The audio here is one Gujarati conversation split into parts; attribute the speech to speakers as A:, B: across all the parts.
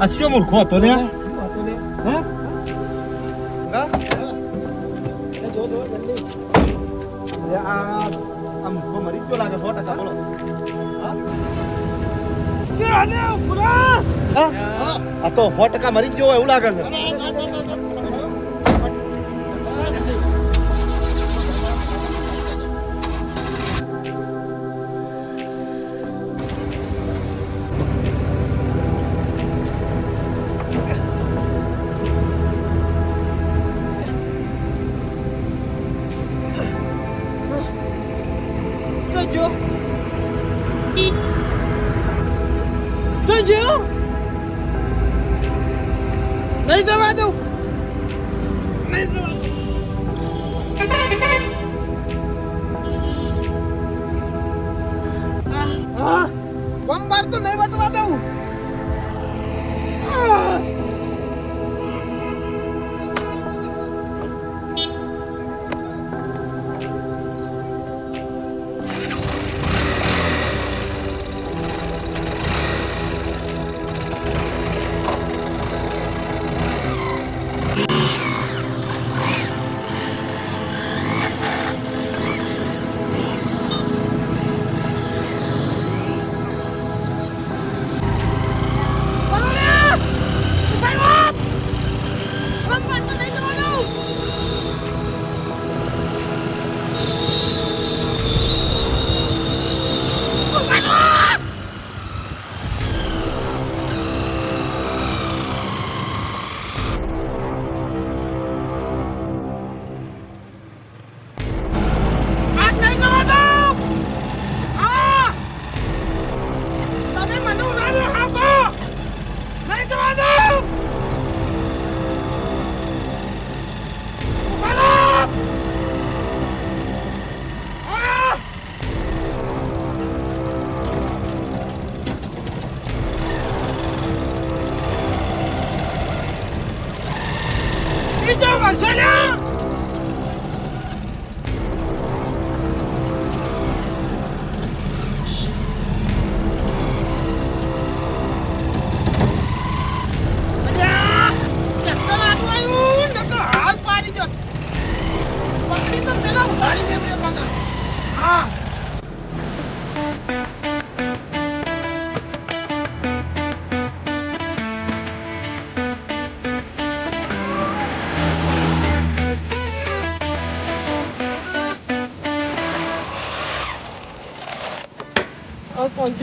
A: આ શું મૂર્ખો હતો ને હે આ મૂર્ખો મરી ગયો લાગે 100% બોલો આ તો 100% મરી ગયો એવું લાગે છે
B: નહીં જવા દઉં નહીં જવા બંબાર તો નહીં બટવા દઉં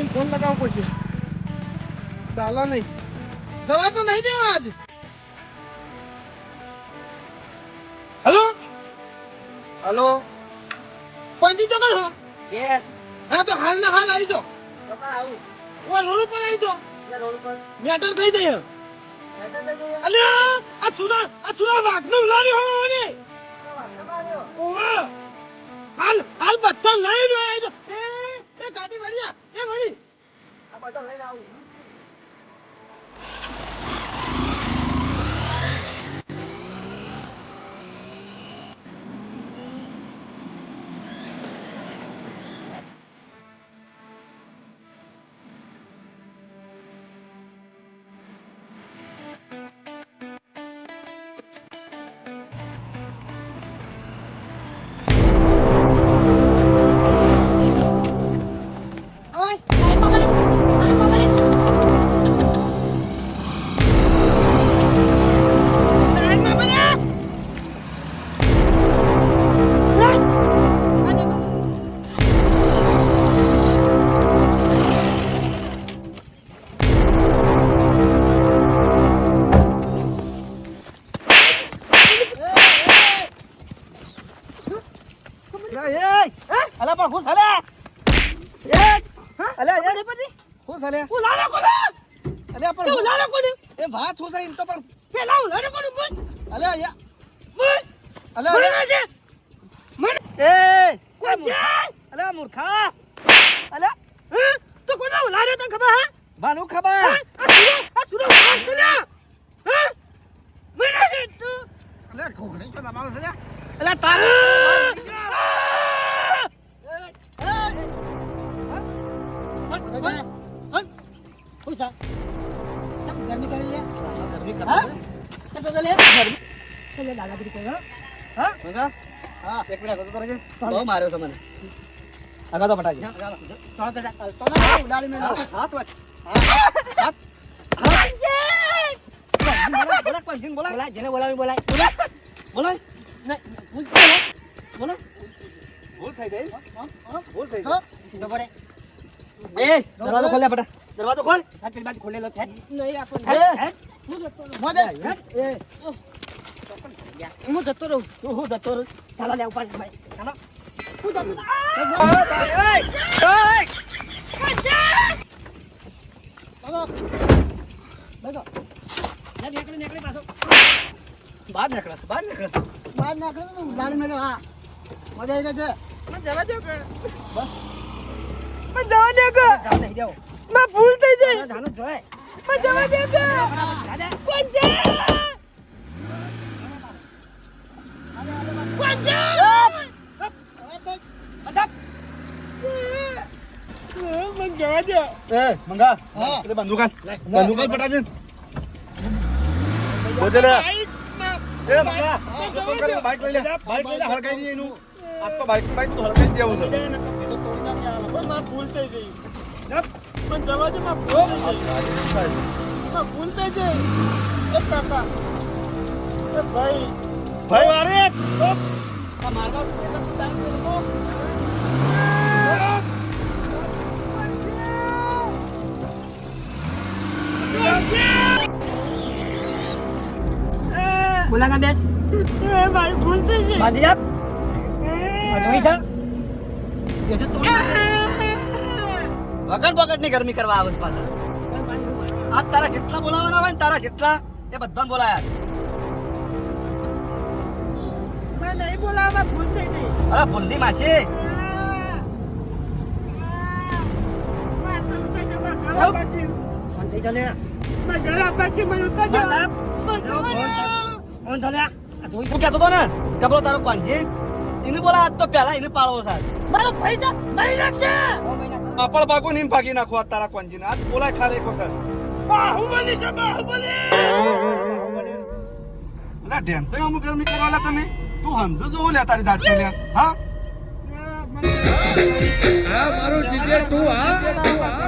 B: ફોન લગાવવો પડશે ચાલા નહીં દવા તો નહીં દેવા આજ હેલો હેલો પંજી તો કરો યસ હા તો હાલ ના હાલ આવી જો બાપા આવું ઓ રોડ ઉપર આવી જો રોડ ઉપર મેટર થઈ જઈએ મેટર થઈ જઈએ અલ્યા આ સુના વાઘનો લાર્યો હો ને ઓ હાલ બધો લઈ રહ્યો આવી જો એ ગાડી વળ્યા એ વળી આ બધો લઈને આવું ગરમી કરી લે
A: ગરમી
B: હા
A: કરતો
B: તો લે ગરમી તો લે દાદાગીરી કરો હા
A: મંગા
B: હા
A: એક મિનિટ તો રહેજે બહુ માર્યો છે મને આગળ તો પટાજી
B: ચાલો તો જા તો ના ઉડાડી મેલો
A: હાથ વાત
B: બોલાય જેને બોલાવી બોલાય
A: બોલાય
B: નહીં
A: બોલાય ભૂલ થઈ જાય ભૂલ થઈ
B: હા
A: જાય
B: તો બરે
A: એ દરવાજો ખોલ લે બટા દરવાજો ખોલ
B: આ પેલી બાજુ ખોલેલો છે નહીં આપો
A: હે?
B: હું જતો રહું મોદે
A: એ
B: હું જતો રહું
A: તું હું જતો રહું
B: ચાલો લે ઉપર ભાઈ ચાલો હું જતો બેસો લે નીકળી પાછો
A: બહાર નીકળશે
B: બહાર નાખો તો ઉડાડી મેલો હા મજા આવી ગઈ છે
A: મને જવા દો કે
B: બસ
A: મને જવા દો કે
B: જાવ નહીં જાવ
A: માં ભૂલ થઈ જાય
B: જાનું જોય
A: મને જવા દો કે
B: દાદા
A: કોણ છે મને જવા દો એ મંગા
B: હા.
A: એટલે બંદૂકાન બંદૂકાન પટાજી જોજે લે એ મંગા બાઈક લઈ લે હળગાઈ દે એનું આ તો બાઈક તો હળગાઈ દેવું છે
B: ભૂલ થઈ ગઈ પણ જવા દે માં ભૂલ થઈ ગઈ એ કાકા એ ભાઈ
A: ભાઈ વારે
B: આ મારવા બોલા ના બેસ
A: ભાઈ ભૂલ થઈ ગઈ
B: બાંધી જા આ જોઈ છે એ તો તોડી
A: વગર ની ગરમી કરવા આવે છે પાછા આ તારા જેટલા બોલાવાના હોય ને તારા જેટલા એ બધાને બોલાયા
B: મેં નહીં બોલાવા ભૂલ થઈ ગઈ
A: અરે ભૂલની માસી
B: ફોન થઈ ચાલે ફોન ચાલે આ જોઈ
A: તું કહેતો હતો ને કે પેલો તારો કોંજી એને બોલાયા તો પહેલા એને પાડવો સાહેબ
B: મારો પૈસા મારી નાખશે
A: આપણ ભાગો ને ભાગી નાખો આ તારા કોંજીને આ બોલાય ખાલી એક વખત
B: બાહુબલી છે બાહુબલી
A: અલા ઢેમસે અમુક ગરમી કરવાના તમે તું સમજો છો લે તારી દાંત લે હા
C: મારું જીજે તું હા